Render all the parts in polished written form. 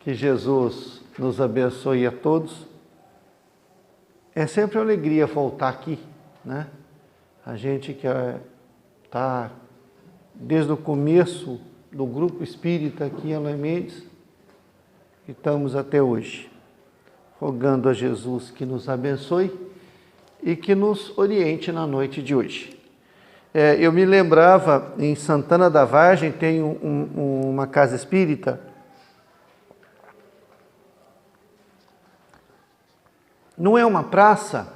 Que Jesus nos abençoe a todos. É sempre uma alegria voltar aqui, né? A gente que está desde o começo do grupo espírita aqui em Alain Mendes, e estamos até hoje, rogando a Jesus que nos abençoe e que nos oriente na noite de hoje. Eu me lembrava, em Santana da Vargem tem uma casa espírita. Não é uma praça,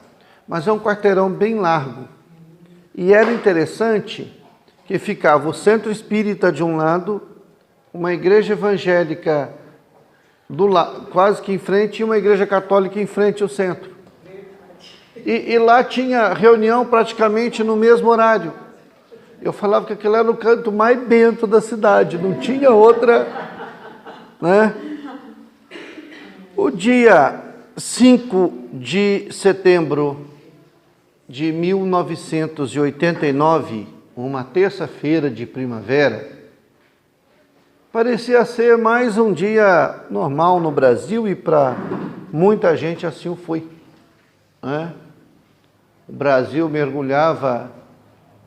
mas é um quarteirão bem largo. E era interessante que ficava o centro espírita de um lado, uma igreja evangélica quase que em frente e uma igreja católica em frente ao centro. E lá tinha reunião praticamente no mesmo horário. Eu falava que aquele era o canto mais bento da cidade, não tinha outra, né? O dia 5 de setembro de 1989, uma terça-feira de primavera, parecia ser mais um dia normal no Brasil e para muita gente assim o foi, né? O Brasil mergulhava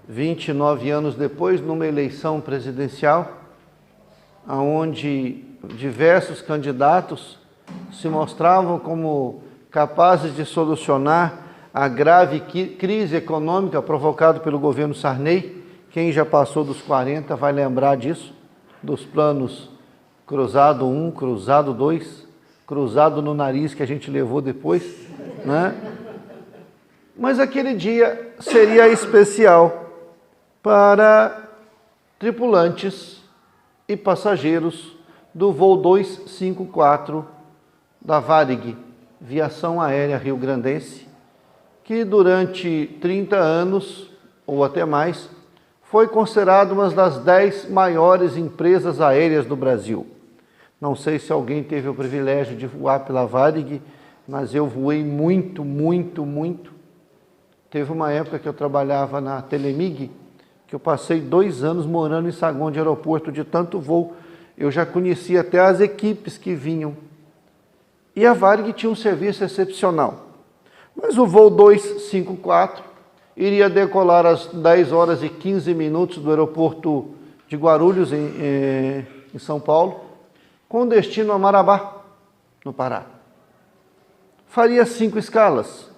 29 anos depois numa eleição presidencial, onde diversos candidatos se mostravam como capazes de solucionar a grave crise econômica provocada pelo governo Sarney. Quem já passou dos 40 vai lembrar disso, dos planos cruzado 1, cruzado 2, cruzado no nariz que a gente levou depois, né? Mas aquele dia seria especial para tripulantes e passageiros do voo 254 da Varig, Viação Aérea Rio-Grandense, que durante 30 anos, ou até mais, foi considerado uma das 10 maiores empresas aéreas do Brasil. Não sei se alguém teve o privilégio de voar pela Varig, mas eu voei muito. Teve uma época que eu trabalhava na Telemig, que eu passei 2 anos morando em saguão de aeroporto, de tanto voo. Eu já conhecia até as equipes que vinham. E a Varig tinha um serviço excepcional. Mas o voo 254 iria decolar às 10 horas e 15 minutos do aeroporto de Guarulhos, em São Paulo, com destino a Marabá, no Pará. Faria 5 escalas,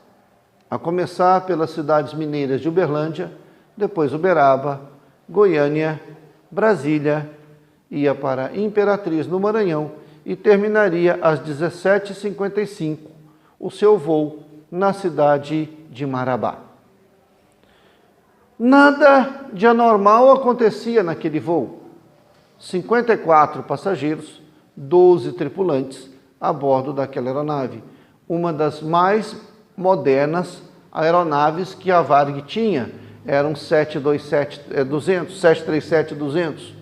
a começar pelas cidades mineiras de Uberlândia, depois Uberaba, Goiânia, Brasília, ia para Imperatriz, no Maranhão, e terminaria às 17h55 o seu voo na cidade de Marabá. Nada de anormal acontecia naquele voo. 54 passageiros, 12 tripulantes a bordo daquela aeronave, uma das mais modernas aeronaves que a Varig tinha. Era um 737-200,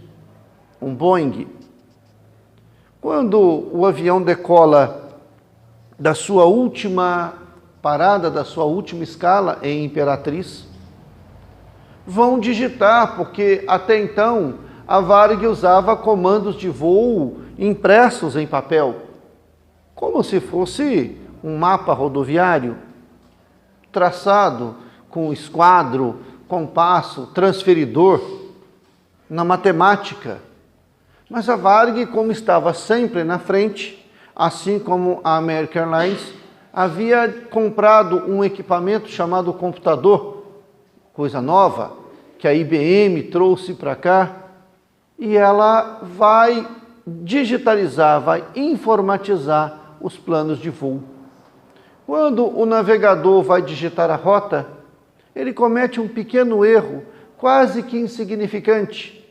um Boeing. Quando o avião decola da sua última parada, da sua última escala em Imperatriz, vão digitar, porque até então a Varig usava comandos de voo impressos em papel, como se fosse um mapa rodoviário, traçado com esquadro, compasso, transferidor, na matemática. Mas a Varig, como estava sempre na frente, assim como a American Airlines, havia comprado um equipamento chamado computador, coisa nova, que a IBM trouxe para cá, e ela vai digitalizar, vai informatizar os planos de voo. Quando o navegador vai digitar a rota, ele comete um pequeno erro, quase que insignificante.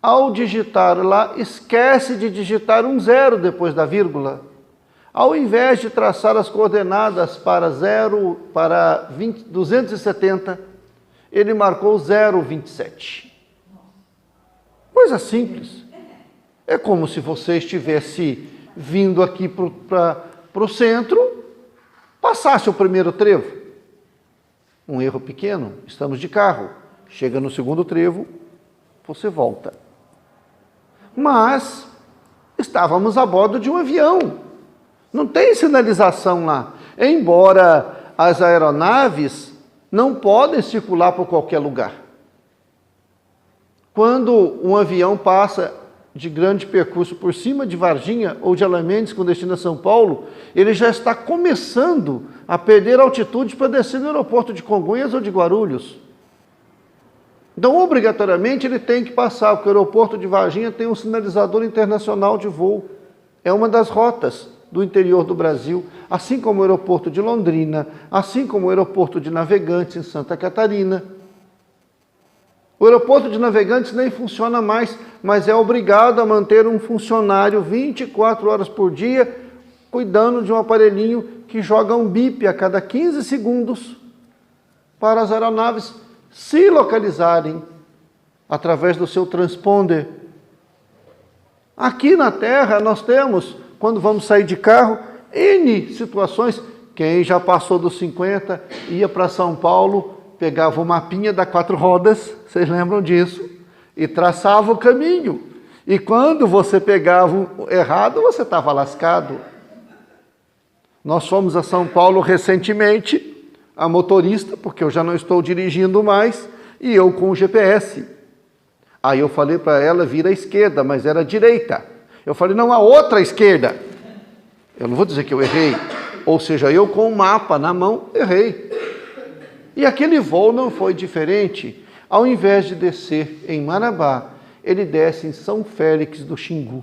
Ao digitar lá, esquece de digitar um 0 depois da vírgula. Ao invés de traçar as coordenadas para 270, ele marcou 0,27. Coisa simples. É como se você estivesse vindo aqui para o centro, passasse o primeiro trevo. Um erro pequeno, estamos de carro. Chega no segundo trevo, você volta. Mas Estávamos a bordo de um avião. Não tem sinalização lá. Embora as aeronaves não podem circular por qualquer lugar. Quando um avião passa de grande percurso por cima de Varginha ou de Alamentes com destino a São Paulo, ele já está começando a perder altitude para descer no aeroporto de Congonhas ou de Guarulhos. Então, obrigatoriamente, ele tem que passar, porque o aeroporto de Varginha tem um sinalizador internacional de voo. É uma das rotas do interior do Brasil, assim como o aeroporto de Londrina, assim como o aeroporto de Navegantes, em Santa Catarina. O aeroporto de Navegantes nem funciona mais, mas é obrigado a manter um funcionário 24 horas por dia, cuidando de um aparelhinho que joga um bip a cada 15 segundos para as aeronaves se localizarem através do seu transponder. Aqui na Terra nós temos, quando vamos sair de carro, N situações. Quem já passou dos 50, ia para São Paulo, pegava o mapinha da 4 rodas, vocês lembram disso, e traçava o caminho. E quando você pegava o errado, você estava lascado. Nós fomos a São Paulo recentemente, a motorista, porque eu já não estou dirigindo mais, e eu com o GPS. Aí eu falei para ela, vira à esquerda, mas era à direita. Eu falei, não, a outra esquerda. Eu não vou dizer que eu errei. Ou seja, eu com o mapa na mão, errei. E aquele voo não foi diferente. Ao invés de descer em Marabá, ele desce em São Félix do Xingu,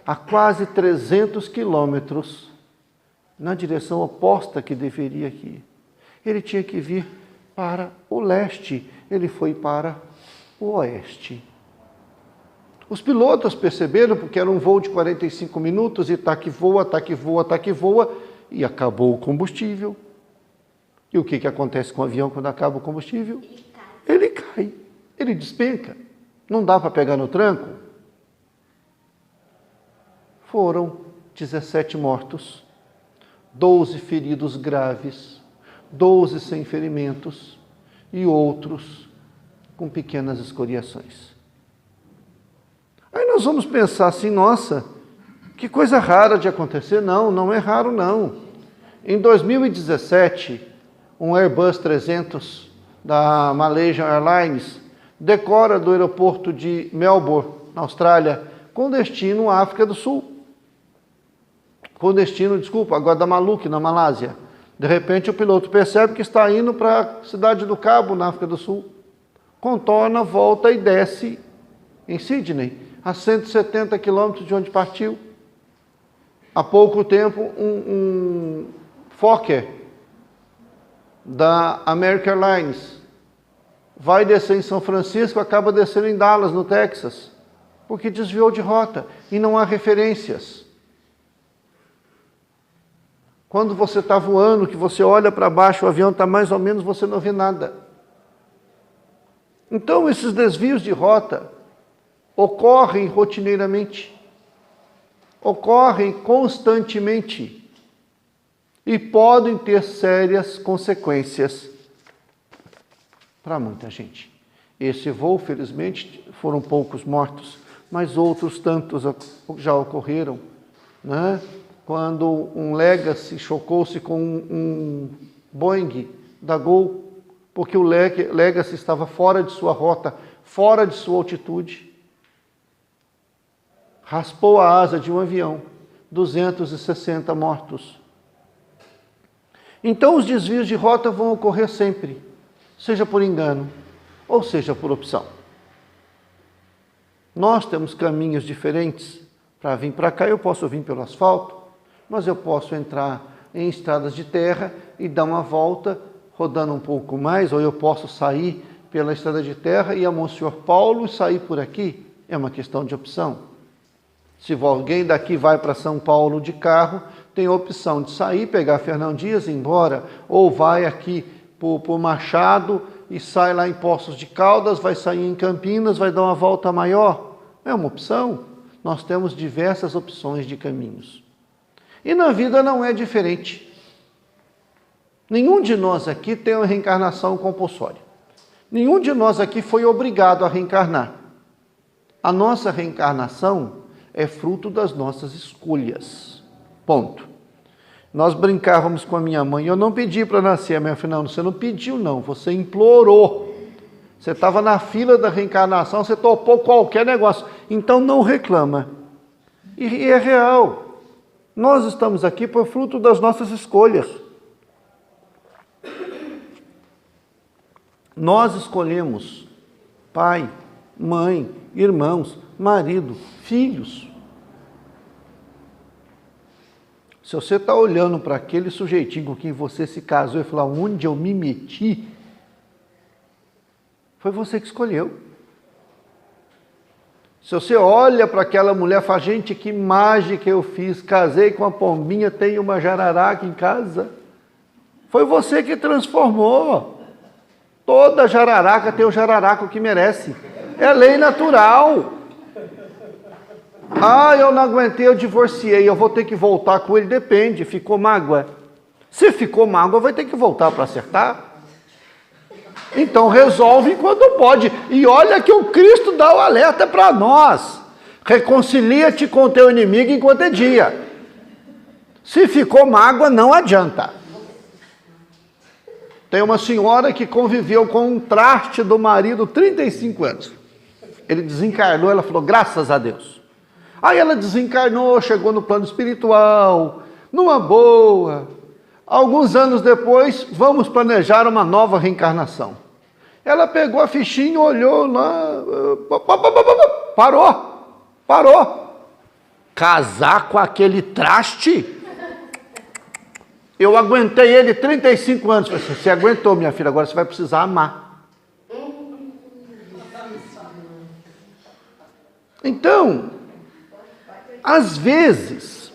a quase 300 quilômetros, na direção oposta que deveria ir. Ele tinha que vir para o leste, ele foi para o oeste. Os pilotos perceberam, porque era um voo de 45 minutos, e tá que voa, e acabou o combustível. E o que acontece com o avião quando acaba o combustível? Ele cai, ele despenca. Não dá para pegar no tranco. Foram 17 mortos, 12 feridos graves, 12 sem ferimentos e outros com pequenas escoriações. Aí nós vamos pensar assim, nossa, que coisa rara de acontecer. Não, não é raro não. Em 2017, um Airbus 300 da Malaysian Airlines decora do aeroporto de Melbourne, na Austrália, com destino à África do Sul. Com destino, Guadalupe, na Malásia. De repente o piloto percebe que está indo para a cidade do Cabo, na África do Sul. Contorna, volta e desce em Sydney, a 170 quilômetros de onde partiu. Há pouco tempo, um Fokker da American Airlines vai descer em São Francisco, acaba descendo em Dallas, no Texas, porque desviou de rota e não há referências. Quando você está voando, que você olha para baixo, o avião está mais ou menos, você não vê nada. Então, esses desvios de rota ocorrem rotineiramente, ocorrem constantemente e podem ter sérias consequências para muita gente. Esse voo, felizmente, foram poucos mortos, mas outros tantos já ocorreram, né? Quando um Legacy chocou-se com um Boeing da Gol, porque o Legacy estava fora de sua rota, fora de sua altitude, raspou a asa de um avião, 260 mortos. Então os desvios de rota vão ocorrer sempre, seja por engano, ou seja por opção. Nós temos caminhos diferentes para vir para cá. Eu posso vir pelo asfalto, mas eu posso entrar em estradas de terra e dar uma volta, rodando um pouco mais, ou eu posso sair pela estrada de terra e ir a Monsenhor Paulo e sair por aqui. É uma questão de opção. Se alguém daqui vai para São Paulo de carro, tem a opção de sair, pegar Fernão Dias e ir embora, ou vai aqui por Machado e sai lá em Poços de Caldas, vai sair em Campinas, vai dar uma volta maior. É uma opção. Nós temos diversas opções de caminhos. E na vida não é diferente. Nenhum de nós aqui tem uma reencarnação compulsória. Nenhum de nós aqui foi obrigado a reencarnar. A nossa reencarnação é fruto das nossas escolhas. Ponto. Nós brincávamos com a minha mãe, eu não pedi para nascer, a minha filha, não, você não pediu não, você implorou. Você estava na fila da reencarnação, você topou qualquer negócio, então não reclama. E é real, nós estamos aqui por fruto das nossas escolhas. Nós escolhemos pai, mãe, irmãos, marido, filhos. Se você está olhando para aquele sujeitinho com quem você se casou e falar, onde eu me meti, foi você que escolheu. Se você olha para aquela mulher e fala, gente, que mágica eu fiz, casei com uma pombinha, tenho uma jararaca em casa, foi você que transformou. Toda jararaca tem o jararaca que merece. É lei natural. Ah, eu não aguentei, eu divorciei, eu vou ter que voltar com ele. Depende, ficou mágoa. Se ficou mágoa, vai ter que voltar para acertar. Então resolve quando pode. E olha que o Cristo dá o alerta para nós. Reconcilia-te com teu inimigo enquanto é dia. Se ficou mágoa, não adianta. Tem uma senhora que conviveu com um traste do marido 35 anos. Ele desencarnou, ela falou, graças a Deus. Aí ela desencarnou, chegou no plano espiritual, numa boa. Alguns anos depois, vamos planejar uma nova reencarnação. Ela pegou a fichinha, olhou lá, parou. Casar com aquele traste? Eu aguentei ele 35 anos. Você aguentou, minha filha, agora você vai precisar amar. Então, às vezes,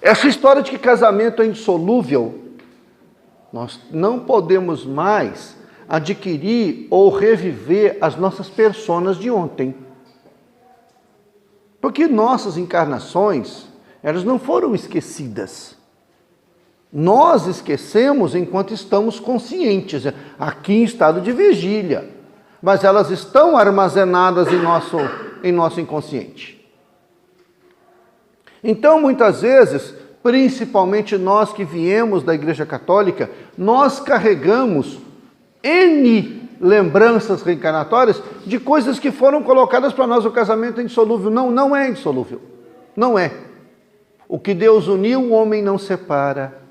essa história de que casamento é indissolúvel, nós não podemos mais adquirir ou reviver as nossas personas de ontem. Porque nossas encarnações, elas não foram esquecidas. Nós esquecemos enquanto estamos conscientes, aqui em estado de vigília, mas elas estão armazenadas em nosso inconsciente. Então, muitas vezes, principalmente nós que viemos da Igreja Católica, nós carregamos N lembranças reencarnatórias de coisas que foram colocadas para nós. O casamento é indissolúvel. Não, não é indissolúvel. Não é. O que Deus uniu, o homem não separa.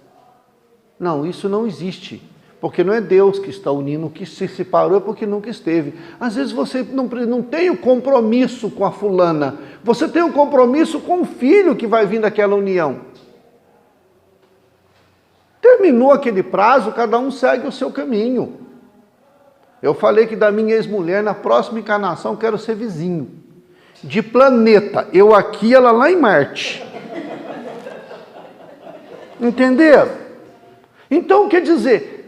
Não, isso não existe. Porque não é Deus que está unindo, o que se separou é porque nunca esteve. Às vezes você não tem o compromisso com a fulana, você tem o compromisso com o filho que vai vir daquela união. Terminou aquele prazo, cada um segue o seu caminho. Eu falei que da minha ex-mulher, na próxima encarnação, quero ser vizinho. De planeta, eu aqui, ela lá em Marte. Entenderam? Então, quer dizer,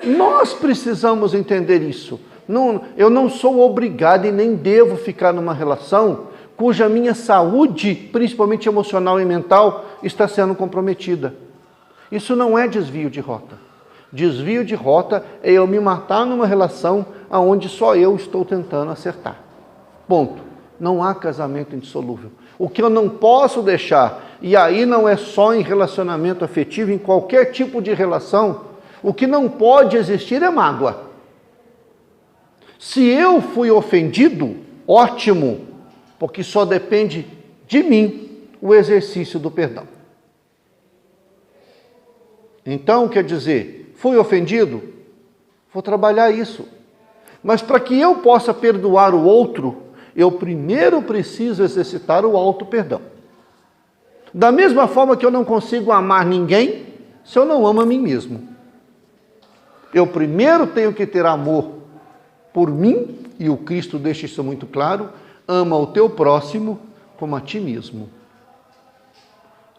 nós precisamos entender isso. Eu não sou obrigado e nem devo ficar numa relação cuja minha saúde, principalmente emocional e mental, está sendo comprometida. Isso não é desvio de rota. Desvio de rota é eu me matar numa relação onde só eu estou tentando acertar. Ponto. Não há casamento indissolúvel. O que eu não posso deixar, e aí não é só em relacionamento afetivo, em qualquer tipo de relação, o que não pode existir é mágoa. Se eu fui ofendido, ótimo, porque só depende de mim o exercício do perdão. Então, quer dizer, fui ofendido? Vou trabalhar isso. Mas para que eu possa perdoar o outro, eu primeiro preciso exercitar o auto-perdão. Da mesma forma que eu não consigo amar ninguém se eu não amo a mim mesmo. Eu primeiro tenho que ter amor por mim, e o Cristo deixa isso muito claro, ama o teu próximo como a ti mesmo.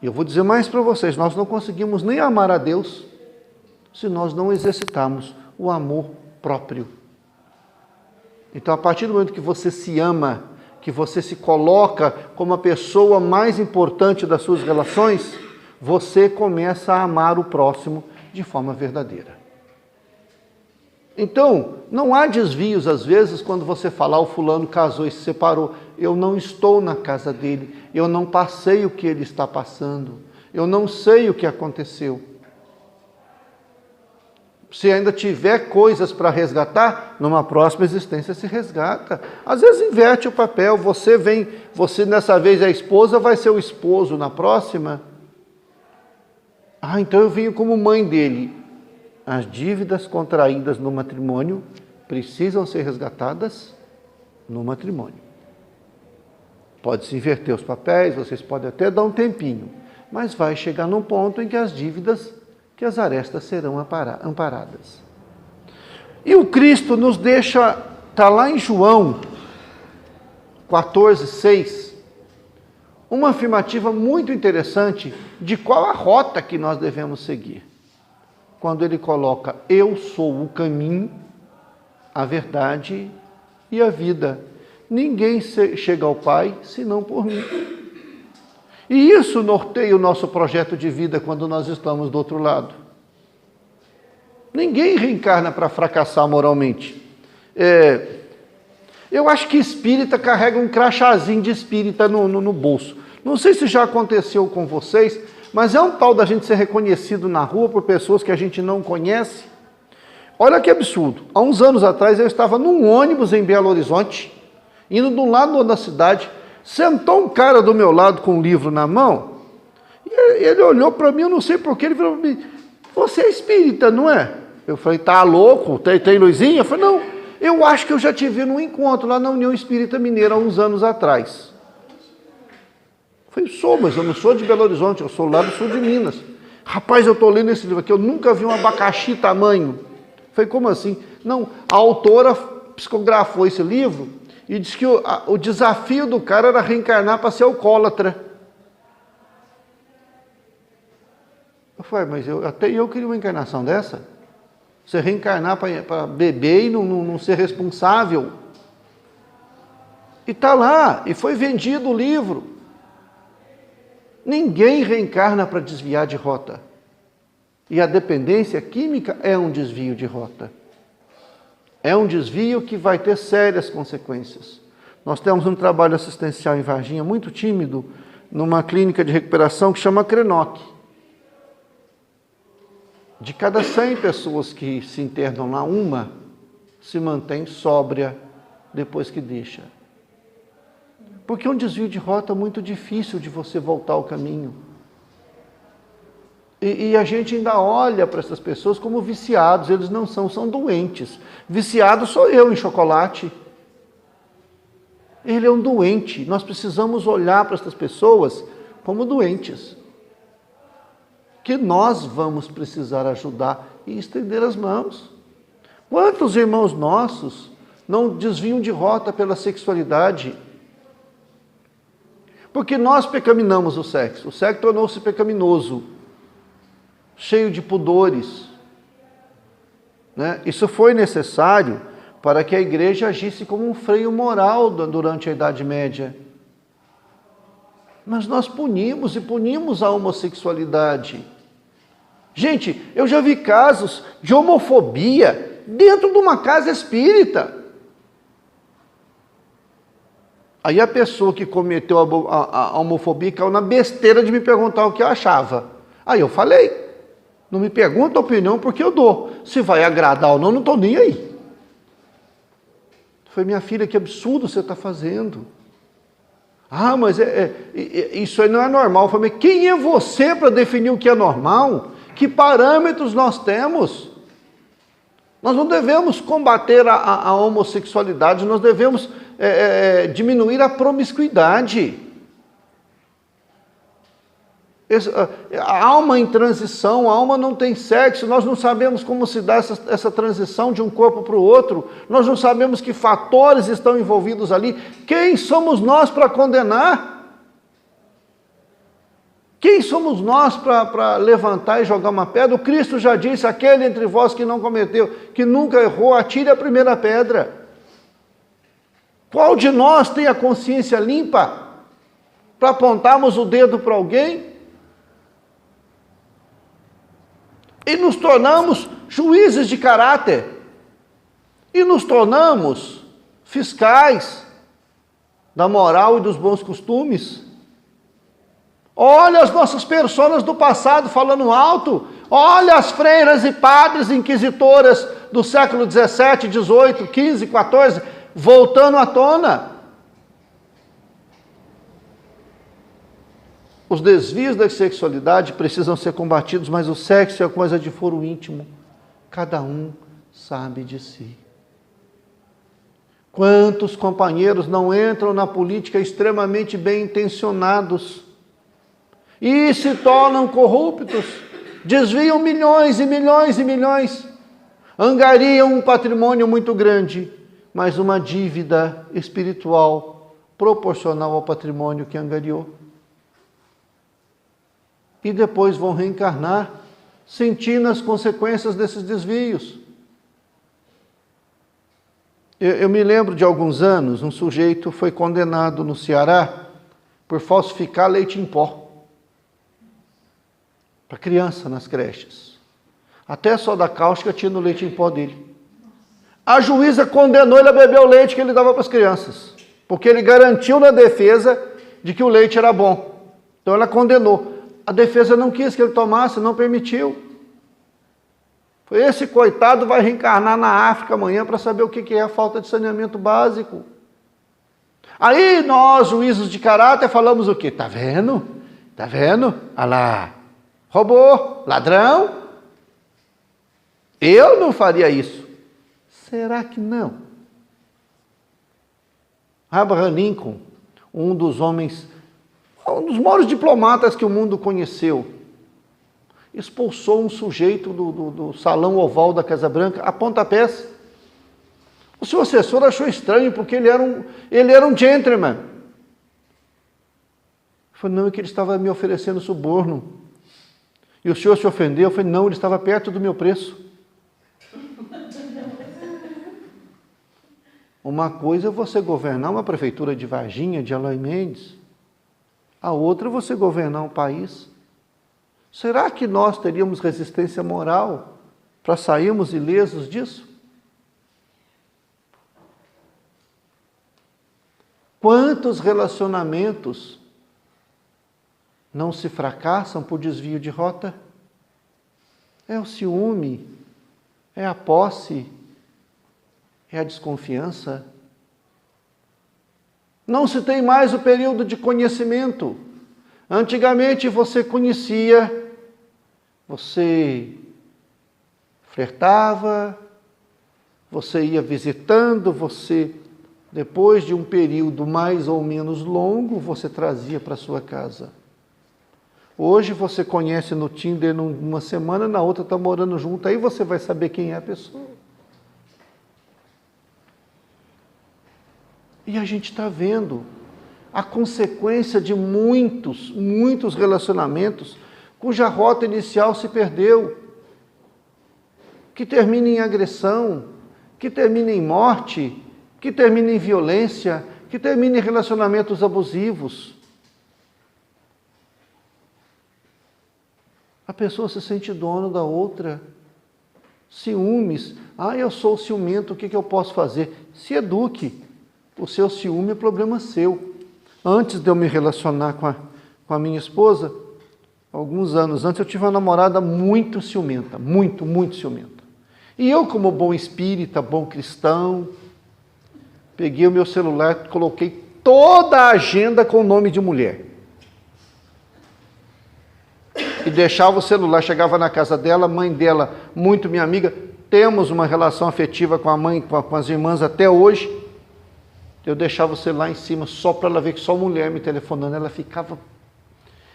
E eu vou dizer mais para vocês, nós não conseguimos nem amar a Deus se nós não exercitarmos o amor próprio. Então, a partir do momento que você se ama, que você se coloca como a pessoa mais importante das suas relações, você começa a amar o próximo de forma verdadeira. Então, não há desvios, às vezes, quando você fala, o fulano casou e se separou. Eu não estou na casa dele, eu não passei o que ele está passando, eu não sei o que aconteceu. Se ainda tiver coisas para resgatar, numa próxima existência se resgata. Às vezes inverte o papel, você dessa vez é a esposa, vai ser o esposo na próxima. Então eu venho como mãe dele. As dívidas contraídas no matrimônio precisam ser resgatadas no matrimônio. Pode-se inverter os papéis, vocês podem até dar um tempinho, mas vai chegar num ponto em que as dívidas, que as arestas serão amparadas. E o Cristo nos deixa, está lá em João 14:6, uma afirmativa muito interessante de qual a rota que nós devemos seguir. Quando ele coloca, eu sou o caminho, a verdade e a vida. Ninguém chega ao Pai senão por mim. E isso norteia o nosso projeto de vida quando nós estamos do outro lado. Ninguém reencarna para fracassar moralmente. Eu acho que espírita carrega um crachazinho de espírita no bolso. Não sei se já aconteceu com vocês, mas é um tal da gente ser reconhecido na rua por pessoas que a gente não conhece. Olha que absurdo. Há uns anos atrás eu estava num ônibus em Belo Horizonte, indo de um lado da cidade, sentou um cara do meu lado com um livro na mão, e ele olhou para mim, eu não sei porquê, ele falou para mim, você é espírita, não é? Eu falei, tá louco? Tem luzinha? Eu falei, não, eu acho que eu já te vi num encontro lá na União Espírita Mineira há uns anos atrás. Eu falei, mas eu não sou de Belo Horizonte, eu sou lá do sul de Minas. Rapaz, eu estou lendo esse livro aqui, eu nunca vi um abacaxi tamanho. Eu falei, como assim? Não, a autora psicografou esse livro e disse que o desafio do cara era reencarnar para ser alcoólatra. Eu falei, mas até eu queria uma encarnação dessa. Você reencarnar para beber e não ser responsável. E está lá, e foi vendido o livro. Ninguém reencarna para desviar de rota. E a dependência química é um desvio de rota. É um desvio que vai ter sérias consequências. Nós temos um trabalho assistencial em Varginha muito tímido, numa clínica de recuperação que chama Crenoc. De cada 100 pessoas que se internam lá, uma se mantém sóbria depois que deixa. Porque é um desvio de rota muito difícil de você voltar ao caminho. E a gente ainda olha para essas pessoas como viciados, eles não são doentes. Viciado sou eu em chocolate. Ele é um doente, nós precisamos olhar para essas pessoas como doentes. Que nós vamos precisar ajudar e estender as mãos. Quantos irmãos nossos não desviam de rota pela sexualidade? Porque nós pecamiminamos o sexo tornou-se pecaminoso, cheio de pudores. Isso foi necessário para que a igreja agisse como um freio moral durante a Idade Média. Mas nós punimos a homossexualidade. Gente, eu já vi casos de homofobia dentro de uma casa espírita. Aí a pessoa que cometeu a homofobia caiu na besteira de me perguntar o que eu achava. Aí eu falei, não me pergunta a opinião porque eu dou. Se vai agradar ou não estou nem aí. Foi minha filha, que absurdo você está fazendo. Mas isso aí não é normal. Eu falei, quem é você para definir o que é normal? Que parâmetros nós temos? Nós não devemos combater a homossexualidade, nós devemos diminuir a promiscuidade. A alma em transição, a alma não tem sexo, nós não sabemos como se dá essa transição de um corpo para o outro, nós não sabemos que fatores estão envolvidos ali. Quem somos nós para condenar? Quem somos nós para levantar e jogar uma pedra? O Cristo já disse, aquele entre vós que não cometeu, que nunca errou, atire a primeira pedra. Qual de nós tem a consciência limpa para apontarmos o dedo para alguém? E nos tornamos juízes de caráter. e nos tornamos fiscais da moral e dos bons costumes. Olha as nossas personas do passado falando alto. Olha as freiras e padres inquisitoras do século 17, 18, 15, 14, voltando à tona. Os desvios da sexualidade precisam ser combatidos, mas o sexo é coisa de foro íntimo. Cada um sabe de si. Quantos companheiros não entram na política extremamente bem intencionados e se tornam corruptos, desviam milhões e milhões e milhões, angariam um patrimônio muito grande, mas uma dívida espiritual proporcional ao patrimônio que angariou. E depois vão reencarnar, sentindo as consequências desses desvios. Eu me lembro de alguns anos, um sujeito foi condenado no Ceará por falsificar leite em pó para criança nas creches. Até soda cáustica tinha no leite em pó dele. A juíza condenou ele a beber o leite que ele dava para as crianças, porque ele garantiu na defesa de que o leite era bom. Então ela condenou. A defesa não quis que ele tomasse, não permitiu. Esse coitado vai reencarnar na África amanhã para saber o que é a falta de saneamento básico. Aí nós, juízes de caráter, falamos o quê? Tá vendo? Tá vendo? Olha lá. Roubou, ladrão. Eu não faria isso. Será que não? Abraham Lincoln, um dos maiores diplomatas que o mundo conheceu, expulsou um sujeito do salão oval da Casa Branca a pontapés. O seu assessor achou estranho, porque ele era um gentleman. Ele falou, não, é que ele estava me oferecendo suborno. E o senhor se ofendeu? Eu falei, não, ele estava perto do meu preço. Uma coisa é você governar uma prefeitura de Varginha, de Eloy Mendes. A outra é você governar um país. Será que nós teríamos resistência moral para sairmos ilesos disso? Quantos relacionamentos não se fracassam por desvio de rota? É o ciúme, é a posse, é a desconfiança. Não se tem mais o período de conhecimento. Antigamente você conhecia, você flertava, você ia visitando, você, depois de um período mais ou menos longo, você trazia para sua casa. Hoje você conhece no Tinder numa semana, na outra está morando junto, aí você vai saber quem é a pessoa. E a gente está vendo a consequência de muitos relacionamentos cuja rota inicial se perdeu, que termina em agressão, que termina em morte, que termina em violência, que termina em relacionamentos abusivos. A pessoa se sente dono da outra. Ciúmes. Eu sou ciumento, o que eu posso fazer? Se eduque. O seu ciúme é problema seu. Antes de eu me relacionar com a minha esposa, alguns anos antes, eu tive uma namorada muito ciumenta, muito ciumenta. E eu, como bom espírita, bom cristão, peguei o meu celular, coloquei toda a agenda com o nome de mulher. E deixava o celular, chegava na casa dela, mãe dela, muito minha amiga, temos uma relação afetiva com a mãe, com as irmãs até hoje. Eu deixava o celular em cima só para ela ver que só mulher me telefonando. Ela ficava...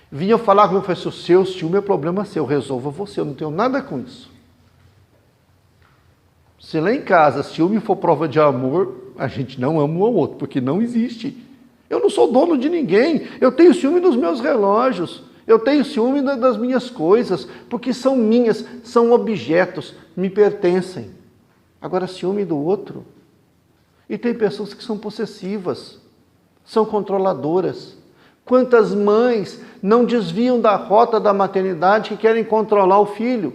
Vinha falar comigo, eu falei, se o seu ciúme é problema seu, resolva você, eu não tenho nada com isso. Se lá em casa ciúme for prova de amor, a gente não ama um ao outro, porque não existe. Eu não sou dono de ninguém, eu tenho ciúme dos meus relógios, eu tenho ciúme das minhas coisas, porque são minhas, são objetos, me pertencem. Agora, ciúme do outro... E tem pessoas que são possessivas, são controladoras. Quantas mães não desviam da rota da maternidade que querem controlar o filho?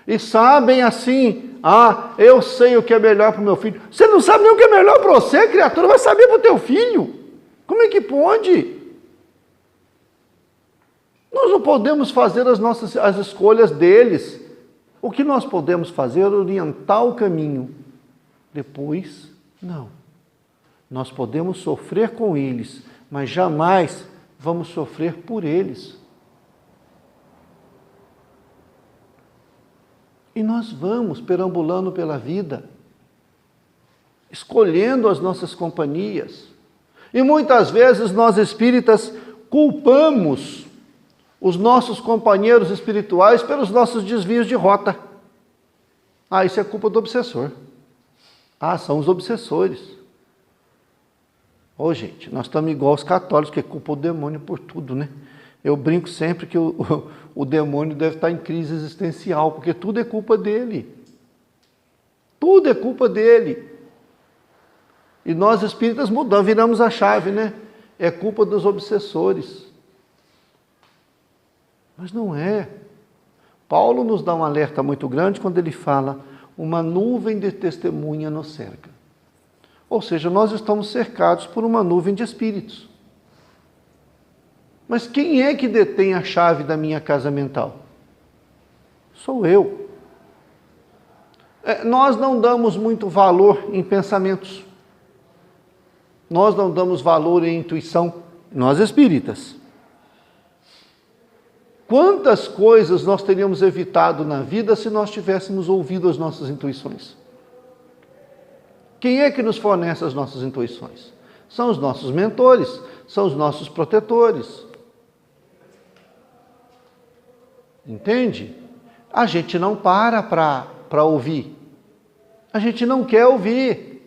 E sabem assim, eu sei o que é melhor para o meu filho. Você não sabe nem o que é melhor para você, criatura, vai saber para o teu filho. Como é que pode? Nós não podemos fazer as escolhas deles. O que nós podemos fazer é orientar o caminho. Depois, não. Nós podemos sofrer com eles, mas jamais vamos sofrer por eles. E nós vamos perambulando pela vida, escolhendo as nossas companhias. E muitas vezes nós espíritas culpamos os nossos companheiros espirituais pelos nossos desvios de rota. Isso é culpa do obsessor. São os obsessores. Gente, nós estamos igual aos católicos, que culpam o demônio por tudo, né? Eu brinco sempre que o demônio deve estar em crise existencial, porque tudo é culpa dele. Tudo é culpa dele. E nós espíritas mudamos, viramos a chave, né? É culpa dos obsessores. Mas não é. Paulo nos dá um alerta muito grande quando ele fala: uma nuvem de testemunha nos cerca. Ou seja, nós estamos cercados por uma nuvem de espíritos. Mas quem é que detém a chave da minha casa mental? Sou eu. Nós não damos muito valor em pensamentos. Nós não damos valor em intuição. Nós espíritas. Quantas coisas nós teríamos evitado na vida se nós tivéssemos ouvido as nossas intuições? Quem é que nos fornece as nossas intuições? São os nossos mentores, são os nossos protetores. Entende? A gente não para ouvir. A gente não quer ouvir.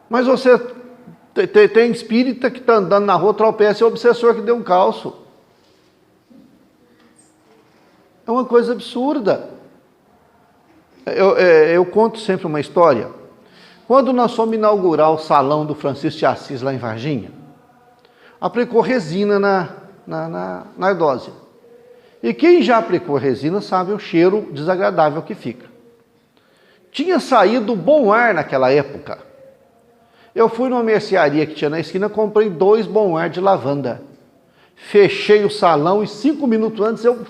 Mas você tem espírita que está andando na rua, tropeça, é o obsessor que deu um calço. É uma coisa absurda. Eu conto sempre uma história. Quando nós fomos inaugurar o salão do Francisco de Assis, lá em Varginha, aplicou resina na ardósia. E quem já aplicou resina sabe o cheiro desagradável que fica. Tinha saído bom ar naquela época. Eu fui numa mercearia que tinha na esquina, comprei 2 bom ar de lavanda. Fechei o salão e 5 minutos antes eu...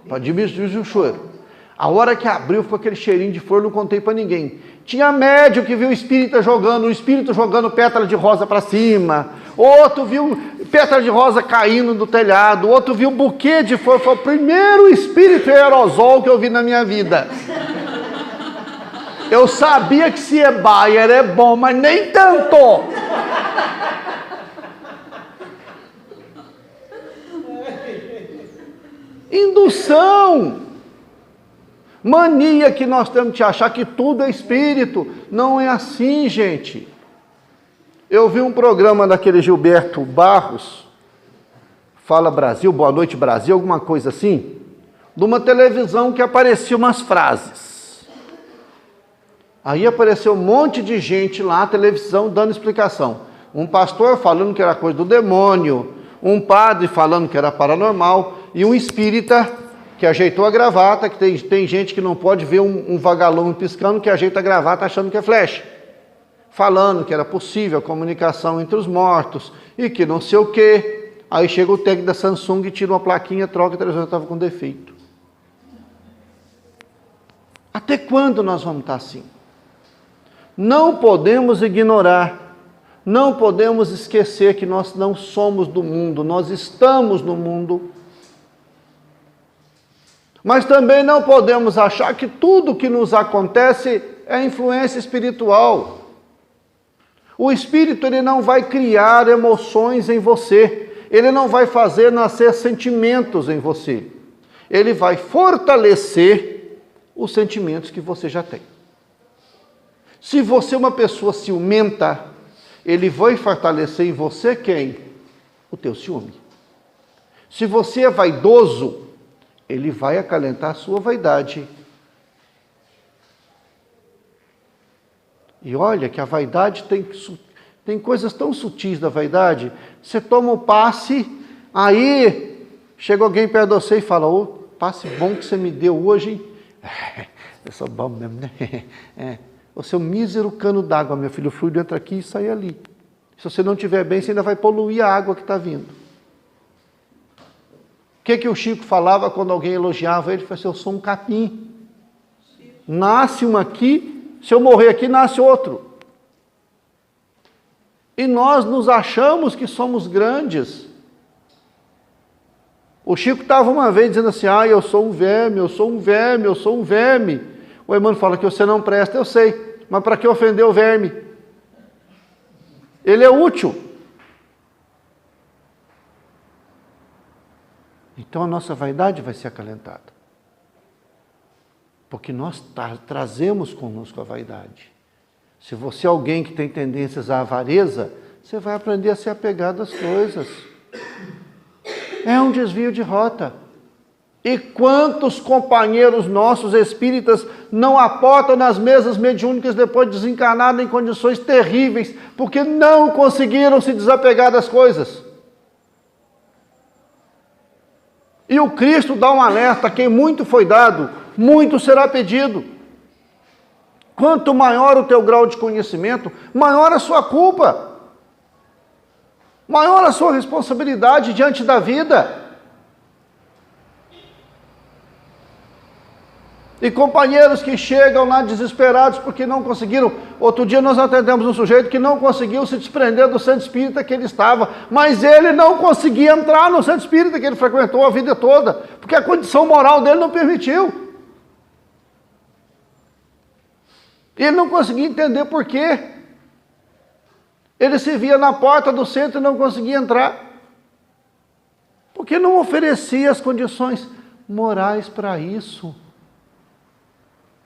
Para diminuir o cheiro. A hora que abriu, ficou aquele cheirinho de flor, não contei para ninguém. Tinha médium que viu o espírito jogando pétala de rosa para cima. Outro viu pétala de rosa caindo do telhado. Outro viu um buquê de flor. Foi o primeiro espírito aerosol que eu vi na minha vida. Eu sabia que se é Bayer é bom, mas nem tanto. Indução. Mania que nós temos de achar que tudo é espírito. Não é assim, gente. Eu vi um programa daquele Gilberto Barros, Fala Brasil, Boa Noite Brasil, alguma coisa assim, de uma televisão que aparecia umas frases. Aí apareceu um monte de gente lá na televisão dando explicação. Um pastor falando que era coisa do demônio, um padre falando que era paranormal, e um espírita que ajeitou a gravata, que tem gente que não pode ver um vagalume piscando, que ajeita a gravata achando que é flecha. Falando que era possível a comunicação entre os mortos, e que não sei o quê. Aí chega o técnico da Samsung e tira uma plaquinha, troca, a televisão estava com defeito. Até quando nós vamos estar assim? Não podemos ignorar, não podemos esquecer que nós não somos do mundo, nós estamos no mundo. Mas também não podemos achar que tudo que nos acontece é influência espiritual. O espírito ele não vai criar emoções em você, ele não vai fazer nascer sentimentos em você, ele vai fortalecer os sentimentos que você já tem. Se você é uma pessoa ciumenta, ele vai fortalecer em você quem? O teu ciúme. Se você é vaidoso, ele vai acalentar a sua vaidade. E olha que a vaidade tem coisas tão sutis da vaidade. Você toma o passe, Aí, chega alguém perto de você e fala, ô, passe bom que você me deu hoje, hein? Eu sou bom mesmo, né? Você é um mísero cano d'água, meu filho. O fluido entra aqui e sai ali. Se você não estiver bem, você ainda vai poluir a água que está vindo. O que o Chico falava quando alguém elogiava ele? Ele falou assim, eu sou um capim. Nasce um aqui, se eu morrer aqui, nasce outro. E nós nos achamos que somos grandes. O Chico estava uma vez dizendo assim, eu sou um verme, eu sou um verme, eu sou um verme. O Emmanuel fala que você não presta, eu sei, mas para que ofender o verme? Ele é útil. Então a nossa vaidade vai ser acalentada. Porque nós trazemos conosco a vaidade. Se você é alguém que tem tendências à avareza, você vai aprender a se apegar das coisas. É um desvio de rota. E quantos companheiros nossos espíritas não aportam nas mesas mediúnicas depois de desencarnado em condições terríveis, porque não conseguiram se desapegar das coisas. E o Cristo dá um alerta, quem muito foi dado, muito será pedido. Quanto maior o teu grau de conhecimento, maior a sua culpa, maior a sua responsabilidade diante da vida. E companheiros que chegam lá desesperados porque não conseguiram. Outro dia nós atendemos um sujeito que não conseguiu se desprender do centro espírita que ele estava, mas ele não conseguia entrar no centro espírita que ele frequentou a vida toda, porque a condição moral dele não permitiu. Ele não conseguia entender por quê. Ele se via na porta do centro e não conseguia entrar. Porque não oferecia as condições morais para isso.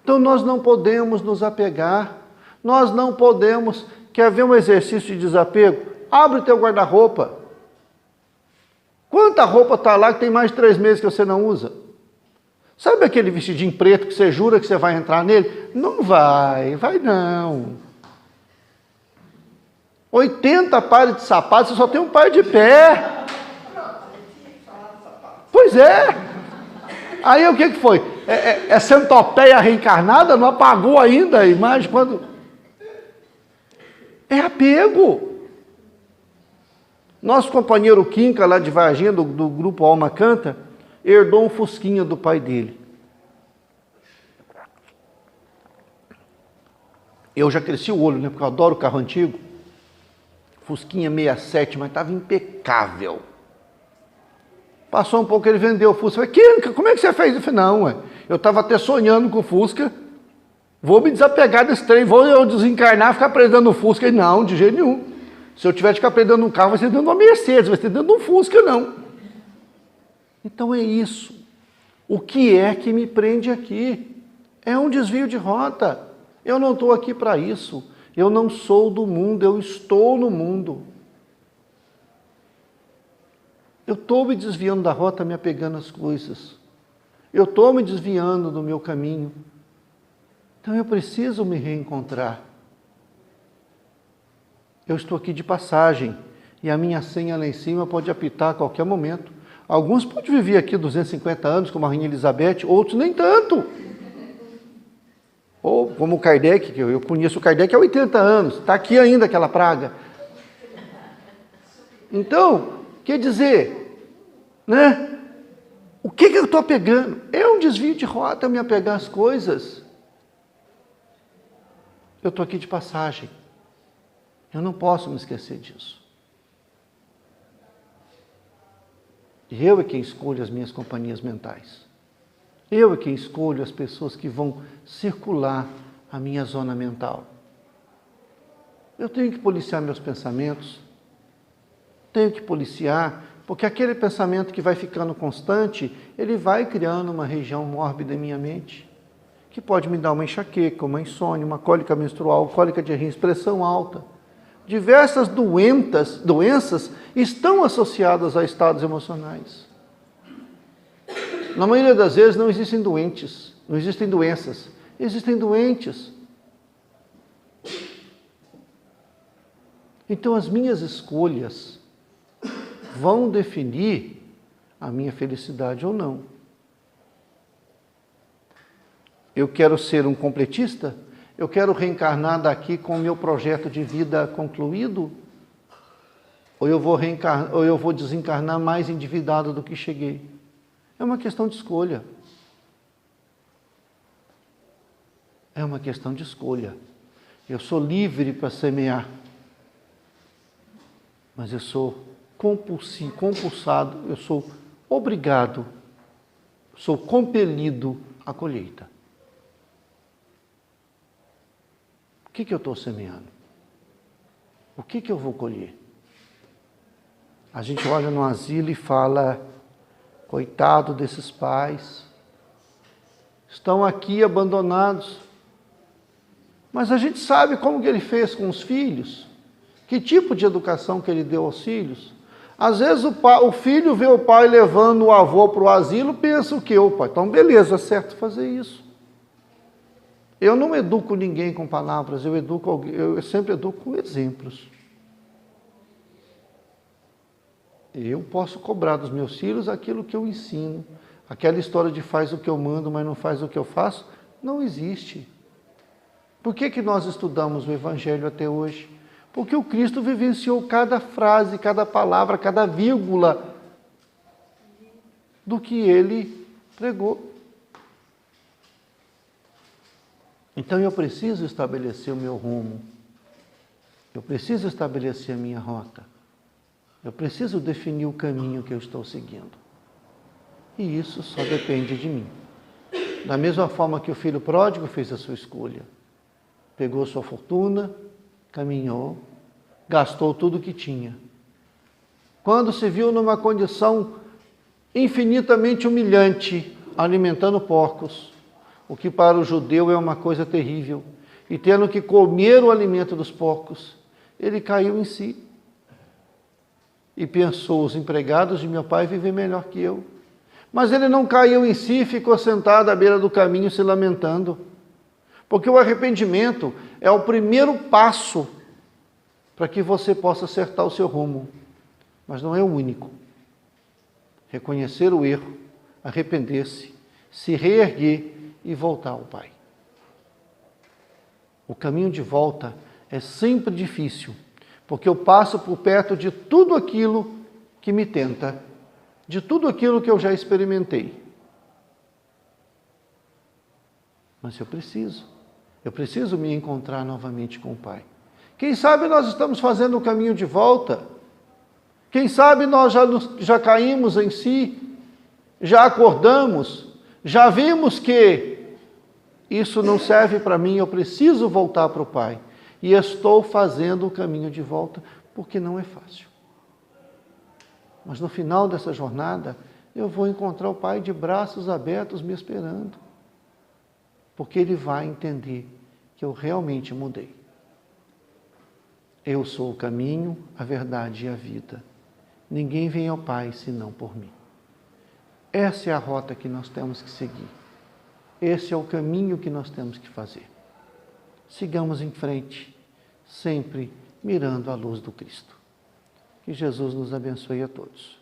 Então nós não podemos nos apegar. Nós não podemos... Quer ver um exercício de desapego? Abre o teu guarda-roupa. Quanta roupa está lá que tem mais de 3 meses que você não usa? Sabe aquele vestidinho preto que você jura que você vai entrar nele? Não vai não. 80 pares de sapatos, você só tem um par de pé. Pois é. Aí o que foi? É centopeia reencarnada? Não apagou ainda a imagem? Quando... É apego. Nosso companheiro Quinca, lá de Varginha, do grupo Alma Canta, herdou um fusquinha do pai dele. Eu já cresci o olho, né? Porque eu adoro carro antigo. Fusquinha 67, mas estava impecável. Passou um pouco, ele vendeu o Fusca. Eu falei, Quinca, como é que você fez? Eu falei, não, eu estava até sonhando com o Fusca. Vou me desapegar desse trem, vou eu desencarnar, ficar preso dentro do Fusca. E não, de jeito nenhum. Se eu tiver de ficar preso dentro de um carro, vai ser dentro de uma Mercedes, vai ser dentro de um Fusca, não. Então é isso. O que é que me prende aqui? É um desvio de rota. Eu não estou aqui para isso. Eu não sou do mundo, eu estou no mundo. Eu estou me desviando da rota, me apegando às coisas. Eu estou me desviando do meu caminho. Então eu preciso me reencontrar. Eu estou aqui de passagem e a minha senha lá em cima pode apitar a qualquer momento. Alguns podem viver aqui 250 anos, como a Rainha Elizabeth, outros nem tanto. Ou como o Kardec, que eu conheço o Kardec há 80 anos, está aqui ainda aquela praga. Então, quer dizer, né? O que eu estou pegando? É um desvio de rota eu me apegar às coisas. Eu estou aqui de passagem. Eu não posso me esquecer disso. Eu é quem escolho as minhas companhias mentais. Eu é quem escolho as pessoas que vão circular a minha zona mental. Eu tenho que policiar meus pensamentos. Tenho que policiar, porque aquele pensamento que vai ficando constante, ele vai criando uma região mórbida em minha mente, que pode me dar uma enxaqueca, uma insônia, uma cólica menstrual, cólica de rim, pressão alta. Diversas doenças estão associadas a estados emocionais. Na maioria das vezes não existem doentes, não existem doenças, existem doentes. Então as minhas escolhas vão definir a minha felicidade ou não. Eu quero ser um completista? Eu quero reencarnar daqui com o meu projeto de vida concluído? Ou eu vou desencarnar mais endividado do que cheguei? É uma questão de escolha. É uma questão de escolha. Eu sou livre para semear, mas eu sou compulsado, eu sou obrigado, sou compelido à colheita. O que eu estou semeando? O que eu vou colher? A gente olha no asilo e fala, coitado desses pais, estão aqui abandonados. Mas a gente sabe como que ele fez com os filhos, que tipo de educação que ele deu aos filhos. Às vezes o filho vê o pai levando o avô para o asilo, pensa o quê? Opa, então beleza, é certo fazer isso. Eu não educo ninguém com palavras, eu sempre educo com exemplos. Eu posso cobrar dos meus filhos aquilo que eu ensino. Aquela história de faz o que eu mando, mas não faz o que eu faço, não existe. Por que nós estudamos o Evangelho até hoje? Porque o Cristo vivenciou cada frase, cada palavra, cada vírgula do que ele pregou. Então eu preciso estabelecer o meu rumo. Eu preciso estabelecer a minha rota. Eu preciso definir o caminho que eu estou seguindo. E isso só depende de mim. Da mesma forma que o filho pródigo fez a sua escolha. Pegou sua fortuna, caminhou, gastou tudo o que tinha. Quando se viu numa condição infinitamente humilhante, alimentando porcos, o que para o judeu é uma coisa terrível, e tendo que comer o alimento dos porcos, ele caiu em si. E pensou, os empregados de meu pai vivem melhor que eu. Mas ele não caiu em si e ficou sentado à beira do caminho se lamentando. Porque o arrependimento é o primeiro passo para que você possa acertar o seu rumo. Mas não é o único. Reconhecer o erro, arrepender-se, se reerguer e voltar ao Pai. O caminho de volta é sempre difícil, porque eu passo por perto de tudo aquilo que me tenta, de tudo aquilo que eu já experimentei. Mas eu preciso me encontrar novamente com o Pai. Quem sabe nós estamos fazendo o caminho de volta, quem sabe nós já caímos em si, já acordamos, já vimos que isso não serve para mim, eu preciso voltar para o Pai. E estou fazendo o caminho de volta, porque não é fácil. Mas no final dessa jornada, eu vou encontrar o Pai de braços abertos me esperando. Porque Ele vai entender que eu realmente mudei. Eu sou o caminho, a verdade e a vida. Ninguém vem ao Pai senão por mim. Essa é a rota que nós temos que seguir. Esse é o caminho que nós temos que fazer. Sigamos em frente, sempre mirando a luz do Cristo. Que Jesus nos abençoe a todos.